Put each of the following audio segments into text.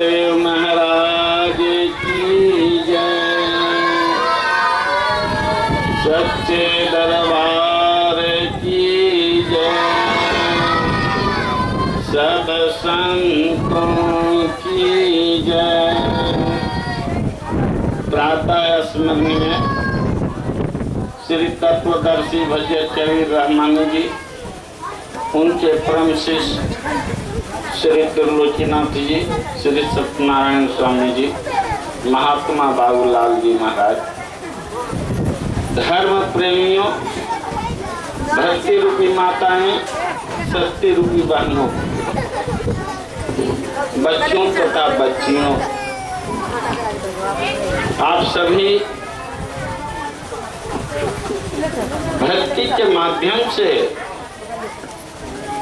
देव महाराज की जय। सच्चे दरबार की जय। सब संतों की जय। प्रातः स्मरणीय श्री तत्वदर्शी भजय कबीर रहमानी जी, उनके परम शिष्य श्री त्रिलोकीनाथ जी, श्री सत्यनारायण स्वामी जी, महात्मा बाबूलाल जी महाराज, धर्म प्रेमियों, भक्ति रूपी माताएं, शक्ति रूपी बहनों, बच्चों तथा बच्चियों, आप सभी भक्ति के माध्यम से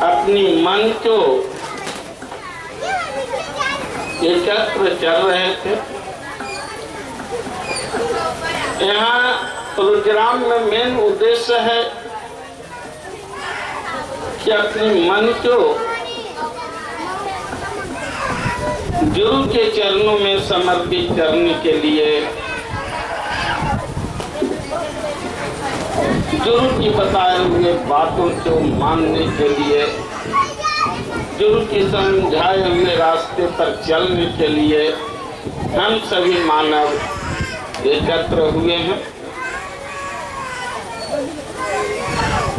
अपनी मन को एकत्र चल रहे थे। यहाँ प्रोग्राम में मेन उद्देश्य है कि अपने मन को गुरु के चरणों में समर्पित करने के लिए, गुरु की बताए हुए बातों को मानने के लिए, गुरु की समझाए हुए रास्ते पर चलने के लिए हम सभी मानव एकत्र हुए हैं।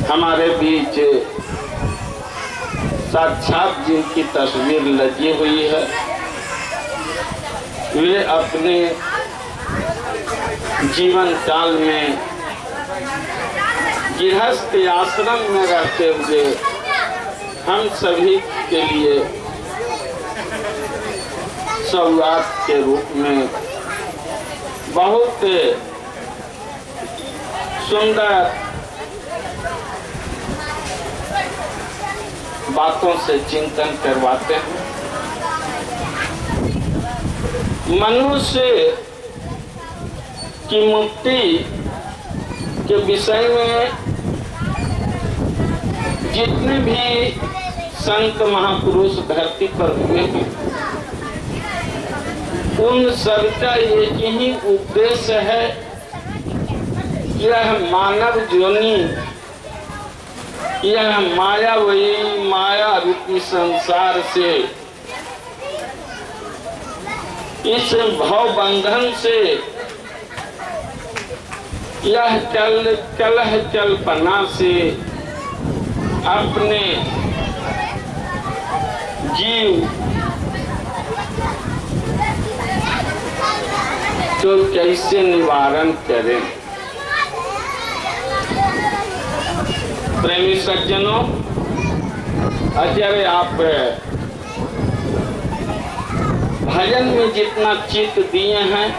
हमारे बीच साक्षात जिनकी तस्वीर लगी हुई है, वे अपने जीवन काल में गृहस्थ आश्रम में रहते हुए हम सभी के लिए सौगात के रूप में बहुत सुंदर बातों से चिंतन करवाते हैं। मनुष्य की मुक्ति के विषय में जितने भी संत महापुरुष धरती पर हुए हैं, उन सबका एक ही उद्देश्य है, यह मानव जोनी, यह मायावयी माया रूपी संसार से, इस भव बंधन से, यह कलह कल्पना से अपने जीव तो कैसे निवारण करें। प्रेमी सज्जनों, अगर आप भजन में जितना चित्त दिए हैं,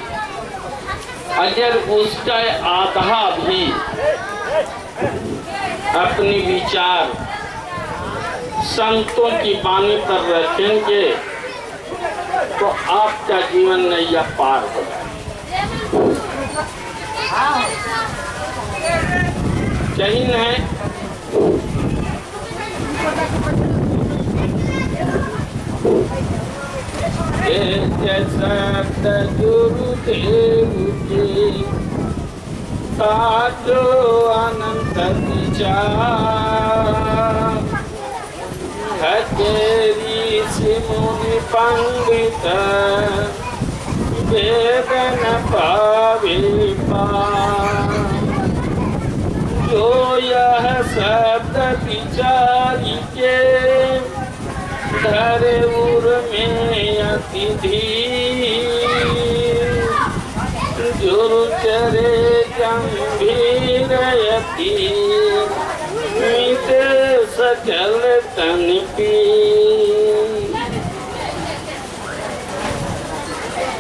अगर उसका आधा भी अपनी विचार संतों की वाणी पर रखेंगे तो आपका जीवन नैया पार हो कहीं नहीं। गुरुदेव की साधो अनंत विचार, हजेरी सिमुनि पंडित वेदन पावे पार, जो यह शब्द विचारी के धरे उर में अति धीर, गुरु चरे गंभीर यति मित सकल तन पीर।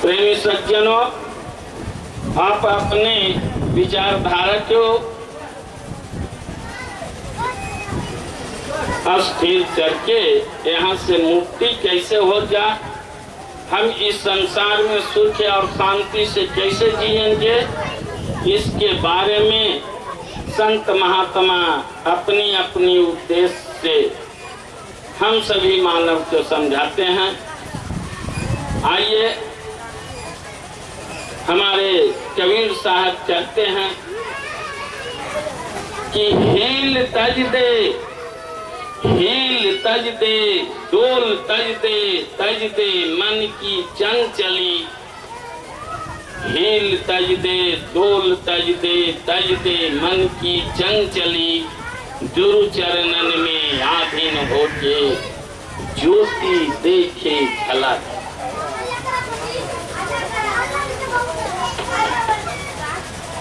प्रेमी सज्जनों, आप अपने विचारधारा को अस्थिर करके यहाँ से मुक्ति कैसे हो जाए, हम इस संसार में सुख और शांति से कैसे जिएंगे, इसके बारे में संत महात्मा अपनी अपनी उद्देश्य से हम सभी मानव को समझाते हैं। आइए हमारे कबीर साहब कहते हैं कि हील तज दे, हील तज दे, डोल तज दे मन की चंचली। हील तज दे, डोल तज दे मन की चंचली। गुरु चरणन में आधीन होके ज्योति देखे झलक।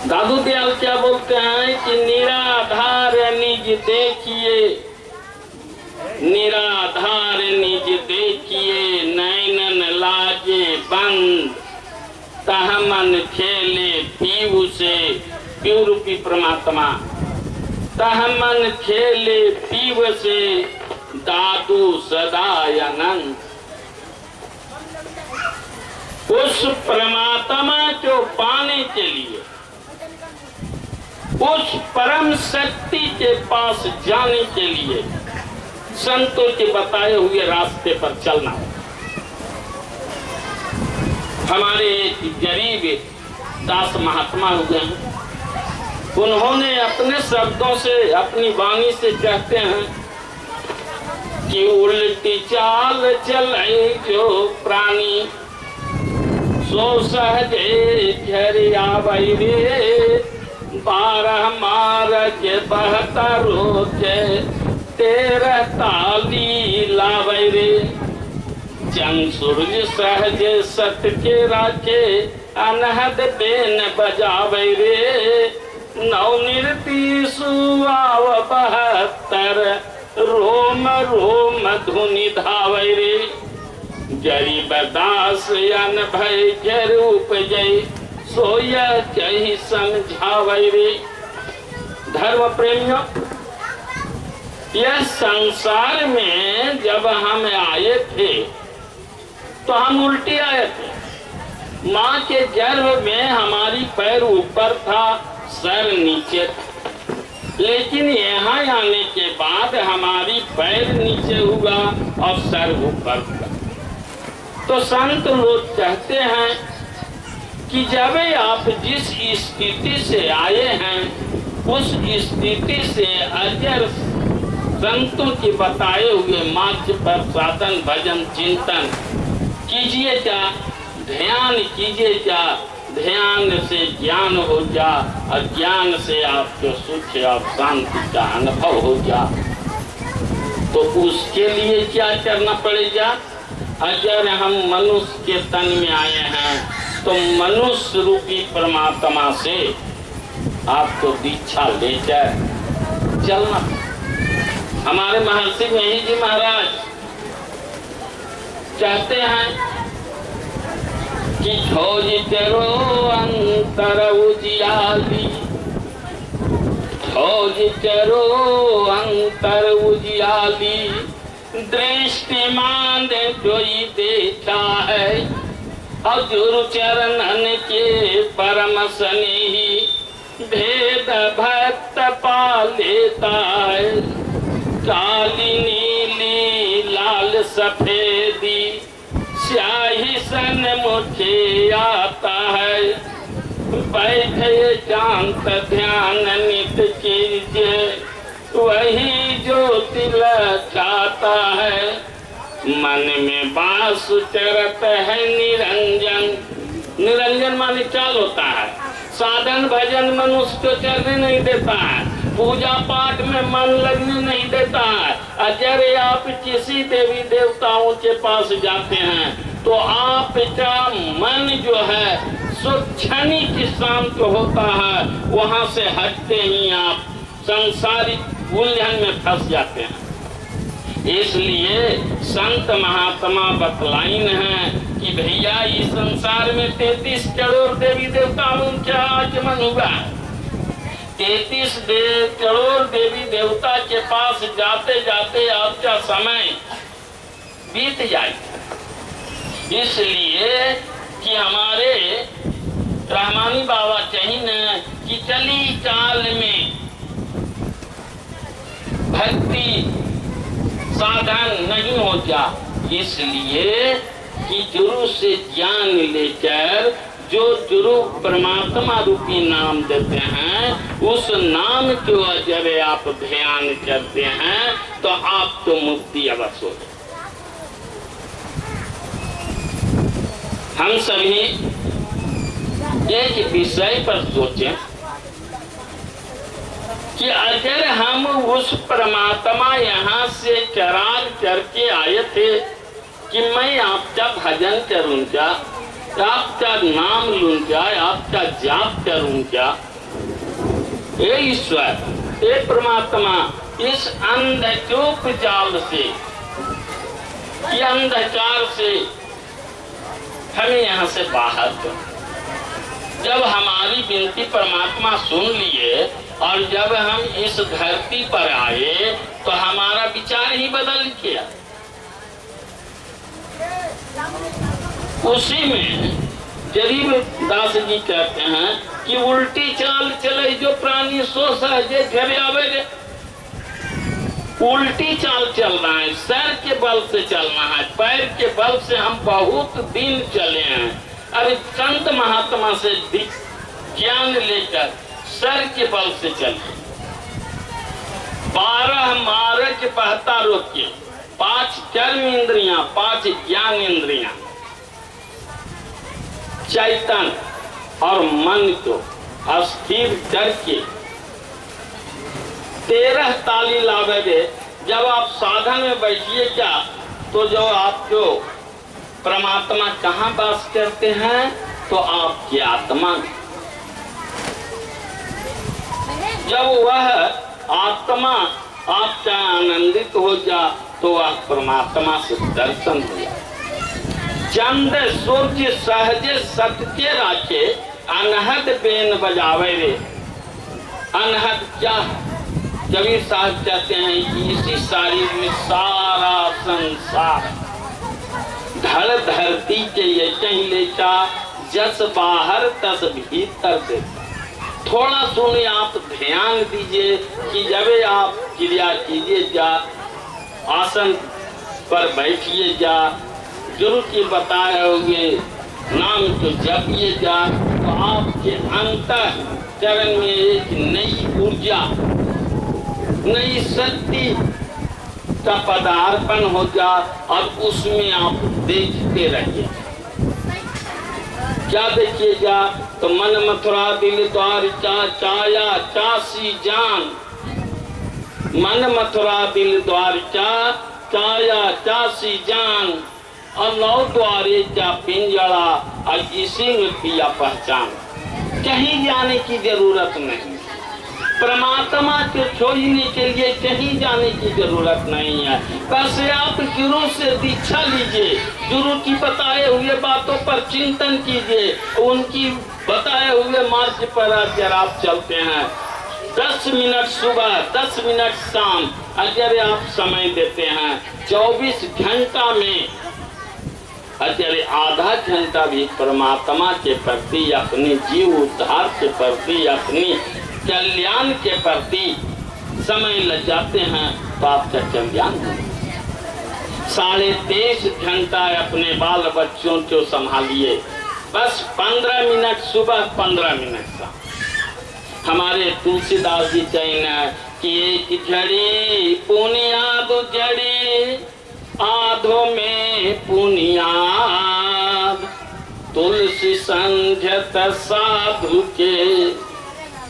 दादू दयाल क्या बोलते हैं कि निराधार निज देखिए, निराधार निज देखिए, नैनन लागे बंद, तह मन खेले पीऊ से। पीऊ रूपी परमात्मा, तह मन खेले पीव से, दादू सदा आनंद। उस परमात्मा को पाने के लिए, उस परम शक्ति के पास जाने के लिए संतों के बताए हुए रास्ते पर चलना। हमारे एक गरीब दास महात्मा हुए हैं, उन्होंने अपने शब्दों से, अपनी वाणी से कहते हैं कि उल्टी चाल चले जो प्राणी, सो सहजे घर आवै रे। 12 मार्च 72 रोजे 13 ताली लावै रे। जंग सूरज सहज सत के राखे, अनहद बेन बजावै रे। 9 निरती सुआव 72, रोम रोम धुनि धावै रे। गरीब दास अन भय जर उपजय, सोया कही समझावै रे। धर्म प्रेमियों, यह संसार में जब हम आए थे तो हम उल्टे आए थे। माँ के गर्भ में हमारी पैर ऊपर था, सर नीचे था, लेकिन यहाँ आने के बाद हमारी पैर नीचे हुआ और सर ऊपर हुआ। तो संत लोग कहते हैं कि जब आप जिस स्थिति से आए हैं उस स्थिति से अजर संतों के बताए हुए मार्ग पर साधन भजन चिंतन कीजिए, क्या ध्यान कीजिए, क्या ध्यान से ज्ञान हो जा और ज्ञान से आपको सुख और शांति का अनुभव हो जा। तो उसके लिए क्या करना पड़ेगा? अगर हम मनुष्य के तन में आए हैं तो मनुष्य रूपी परमात्मा से आपको दीक्षा लेकर चलना। हमारे महर्षि मेही जी महाराज कहते हैं कि खोज करो अंतर उजियाली, खोज करो अंतर उजियाली, दृष्टिमान कोई देखा है और गुरु चरणन के परम स्नेही, भेद भक्त पा लेता है। काली नीली लाल सफेदी स्याही सन मुझे आता है। बैठे शांत ध्यान नित कीजिए, वही जो दिल चाहता है। मन में बास चरत है निरंजन, निरंजन माने चाल होता है। साधन भजन मनुष्य को चलने नहीं देता है, पूजा पाठ में मन लगने नहीं देता है। अगर आप किसी देवी देवताओं के पास जाते हैं तो आपका मन जो है सो क्षणिक शांत होता है, वहां से हटते ही आप संसारिक उलझन में फंस जाते हैं। इसलिए संत महात्मा बतलाइन है कि भैया इस संसार में 33 करोड़ देवी देवताओं का आगमन हुआ। 33 करोड़ देवी देवता के पास जाते जाते आपका समय बीत जाएगा। इसलिए कि हमारे रहमानी बाबा चाहिए कि चली काल में भक्ति साधन नहीं हो जा, इसलिए कि गुरु से ज्ञान लेकर जो गुरु परमात्मा रूपी नाम देते हैं, उस नाम को अगर आप ध्यान करते हैं तो आप तो मुक्ति अवश्य हो। हम सभी एक विषय पर सोचें कि अगर हम उस परमात्मा यहाँ से करार करके आए थे कि मैं आपका भजन करूंगा, आपका नाम लूंगा, आपका जाप करूंगा, हे ईश्वर, हे परमात्मा, इस अंधकूप जाल से, ये अंधकार से हमें यहाँ से बाहर कर। जब हमारी विनती परमात्मा सुन लिए और जब हम इस धरती पर आए तो हमारा विचार ही बदल गया। उसी में गरीब दास जी कहते हैं कि उल्टी चाल चले जो प्राणी सो सहजे घरे आवे। उल्टी चाल चल रहा है, सर के बल से चलना है, पैर के बल से हम बहुत दिन चले हैं। अरे संत महात्मा से ज्ञान लेकर सर के बल से चलिए। 12 मार्ग बहता रोके, 5 कर्म इंद्रियां, 5 ज्ञान इंद्रियां, चैतन और मन को स्थिर करके 13 ताली लावे। जब आप साधन में बैठिएगा तो जो आपको परमात्मा कहाँ वास करते हैं, तो आपकी आत्मा में। जब वह आत्मा आपका आनंदित हो जा तो वह परमात्मा से दर्शन हो जाए। चंद सूर्य सहजे सत्य राखे, अनहद बेन बजावे रे। अनहद क्या है? कबीर साहब कहते हैं कि इसी शरीर में सारा संसार धड़ धरती के ये कहीं लेचा, जस बाहर तस भीतर दे। थोड़ा सुने आप ध्यान दीजिए कि जब आप क्रिया कीजिए जा, आसन पर बैठिए जा, गुरु की बताए हुए नाम को जपिए जा, तो आपके अंतःकरण में एक नई ऊर्जा, नई शक्ति का पदार्पण हो जा और उसमें आप देखते रहिए। क्या देखिएगा? तो मन मथुरा दिल द्वारिका चाया चासी जान। मन मथुरा दिल द्वारिका चाया चासी जान, और 9 द्वारे का पिंजड़ा और इसी में पिया पहचान। कहीं जाने की जरूरत नहीं, परमात्मा को छोड़ने के लिए कहीं जाने की जरूरत नहीं है। बस आप गुरु से दीक्षा लीजिए, गुरु की बताए हुए बातों पर चिंतन कीजिए, उनकी बताए हुए मार्ग पर अगर आप चलते हैं, 10 मिनट सुबह 10 मिनट शाम अगर आप समय देते हैं, 24 घंटा में अगर आधा घंटा भी परमात्मा के प्रति, अपने जीव उद्धार के प्रति, अपनी कल्याण के प्रति समय लग जाते हैं तो आपका कल्याण हो। 23.5 घंटा अपने बाल बच्चों को संभालिए, बस 15 मिनट सुबह 15 मिनट का। हमारे तुलसीदास जी कहना कि एक झड़ी पुनियाद जड़ी, आधो में पुनियाद, तुलसी संझत साधु के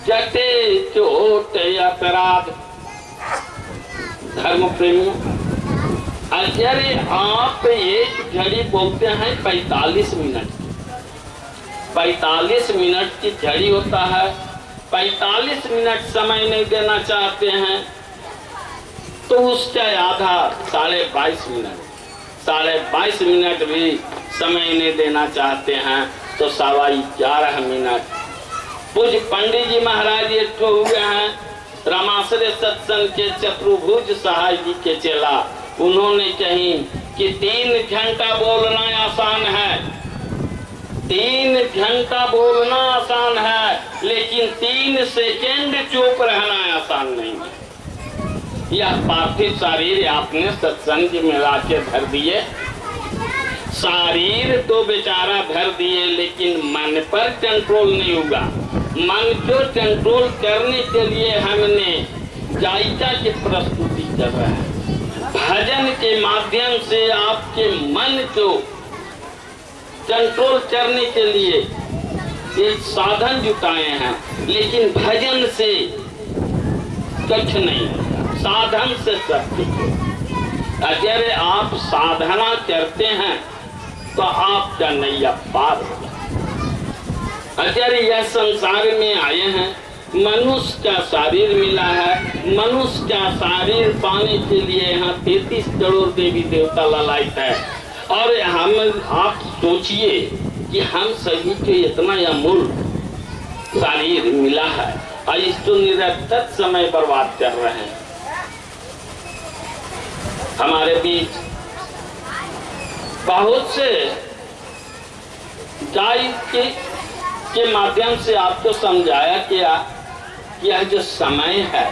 जटे चोट अपराध। धर्म प्रेमी, अगर आप एक घड़ी बोलते हैं 45 मिनट, 45 मिनट की घड़ी होता है, 45 मिनट समय नहीं देना चाहते हैं तो उसका आधा 22.5 मिनट, 22.5 मिनट भी समय नहीं देना चाहते हैं तो 11.25 मिनट। पूज्य पंडित जी महाराज एक तो हुए हैं रामाश्रय सत्संग के चतुर्भुज सहाय जी के चेला। उन्होंने कही कि 3 घंटा बोलना आसान है, 3 घंटा बोलना आसान है, लेकिन 3 सेकेंड चुप रहना आसान नहीं है। यह पार्थिव शरीर आपने सत्संग में ला के धर दिए, शरीर तो बेचारा धर दिए, लेकिन मन पर कंट्रोल नहीं हुआ। मन को कंट्रोल करने के लिए हमने जायका की प्रस्तुति कर रहे हैं। भजन के माध्यम से आपके मन को कंट्रोल करने के लिए एक साधन जुटाए हैं, लेकिन भजन से कुछ नहीं, साधन से सब कुछ। अगर आप साधना करते हैं तो आपका नैया पार होगा। अगर यह संसार में आए हैं, मनुष्य का शरीर मिला है, मनुष्य का शरीर पाने के लिए यहाँ 33 करोड़ देवी देवता ललायित है। और आप सोचिए कि हम सभी को इतना अमूल्य शरीर मिला है और इसको निरंतर समय बर्बाद कर रहे हैं। हमारे बीच बहुत से गाय के माध्यम से आपको समझाया गया कि यह जो समय है,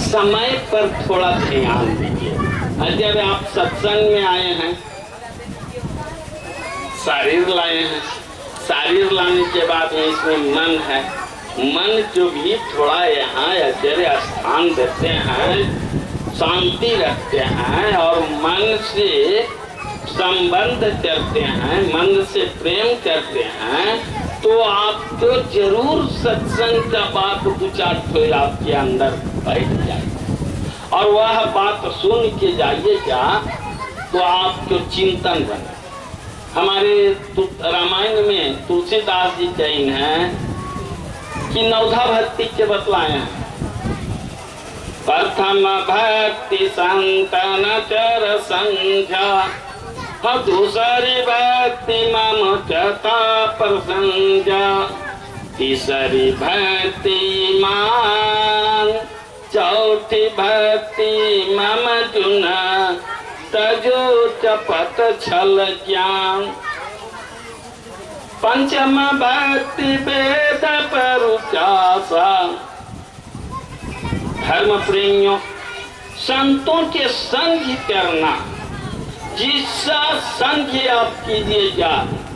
समय पर थोड़ा ध्यान दीजिए। अगर आप सत्संग में आए हैं, शरीर लाए हैं, शरीर लाने के बाद में इसमें मन है, मन जो भी थोड़ा यहाँ अगर स्थान देते हैं, शांति रखते हैं और मन से संबंध करते हैं, मन से प्रेम करते हैं, तो आपको जरूर सत्संग का बात कुछ आपके अंदर बैठ जाए और वह बात सुन के जाइएगा तो आपको चिंतन बने। हमारे रामायण में तुलसीदास जी जैन हैं कि नवधा भक्ति के बतलाए हैं। प्रथम भक्ति संतन चर संध्या, दूसरी भक्ति मम चता प्रसंजा, तीसरी भक्ति मान, चौथी भक्ति मम जुना, तजो चपत छल ज्ञान, पंचम भक्ति वेद परुचासा। धर्म प्रेमियों, संतों के संग करना, जिसका संग आप कीजिएगा,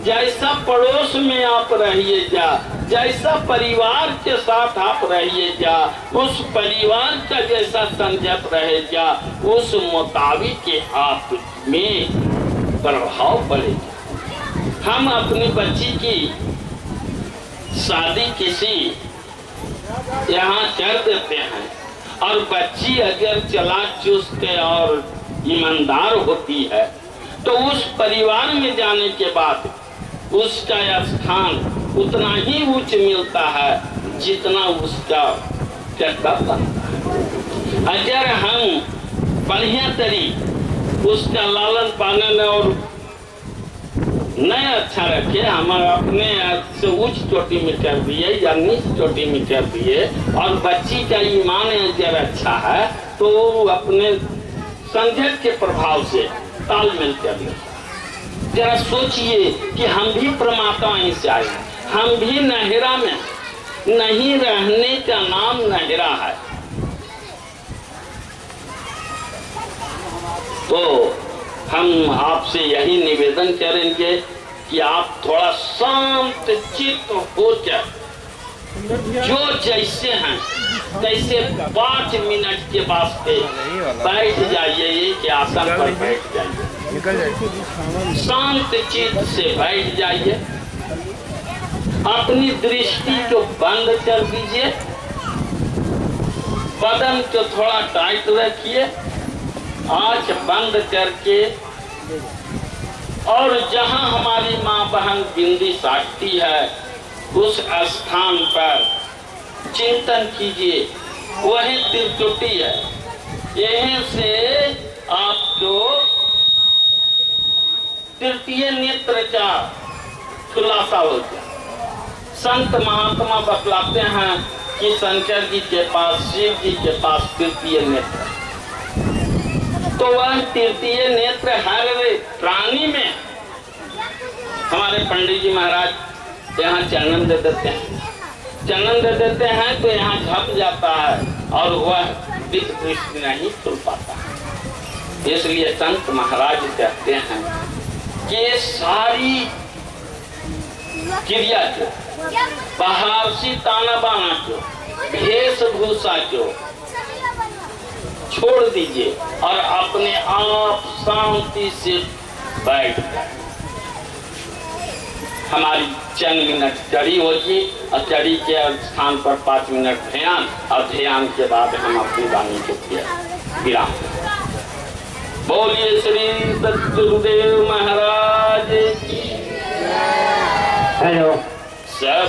जैसा पड़ोस में आप रहिएगा, जैसा परिवार के साथ आप रहिएगा, उस परिवार का जैसा संगत रहेगा, उस मुताबिक आप में प्रभाव पड़ेगा। हम अपनी बच्ची की शादी किसी यहाँ कर देते हैं और बच्ची अगर चालाक चुस्त और ईमानदार होती है तो उस परिवार में जाने के बाद उसका स्थान उतना ही उच्च मिलता है जितना उसका कर्तव्य बनता है। अगर हम बढ़िया तरीके उसका लालन पालन और नहीं अच्छा रखे, हम अपने से उच्च चोटी में कर दिए या नीच चोटी में कर दिए और बच्ची का ईमान अगर अच्छा है तो अपने संघर्ष के प्रभाव से तालमेल कर ले। जरा सोचिए कि हम भी परमात्मा ही से आए हैं, हम भी नहरा में नहीं रहने का नाम नहरा है। तो हम आपसे यही निवेदन करेंगे कि आप थोड़ा शांत चित्त होकर जो जैसे हैं तैसे 5 मिनट के वास्ते बैठ जाइए, एक आसन पर बैठ जाइए, शांत चित्त से बैठ जाइए, अपनी दृष्टि को बंद कर दीजिए, बदन को थोड़ा टाइट रखिए, आंख बंद करके, और जहां हमारी माँ बहन बिंदी साटती है उस स्थान पर चिंतन कीजिए, वही त्रिकुटी है। यहीं से आपको तृतीय नेत्र का खुलासा हो गया। संत महात्मा बतलाते हैं कि शंकर जी के पास, शिव जी के पास तृतीय नेत्र, तो वह तृतीय नेत्र हर प्राणी में। हमारे पंडित जी महाराज यहाँ चंदन दे देते हैं, चंदन दे देते हैं तो यहाँ झप जाता है और वह दिख दृष्टि नहीं खुल पाता है। इसलिए संत महाराज कहते हैं ये सारी क्रिया जो बाहर से ताना बाना जो वेशभूषा जो छोड़ दीजिए और अपने आप शांति से बैठ जाए। हमारी चंद मिनट चढ़ी होगी और चढ़ी के स्थान पर 5 मिनट ध्यान और ध्यान के बाद हम अपनी वाणी को विराम। बोलिए श्री सतगुरुदेव महाराज की। हेलो सब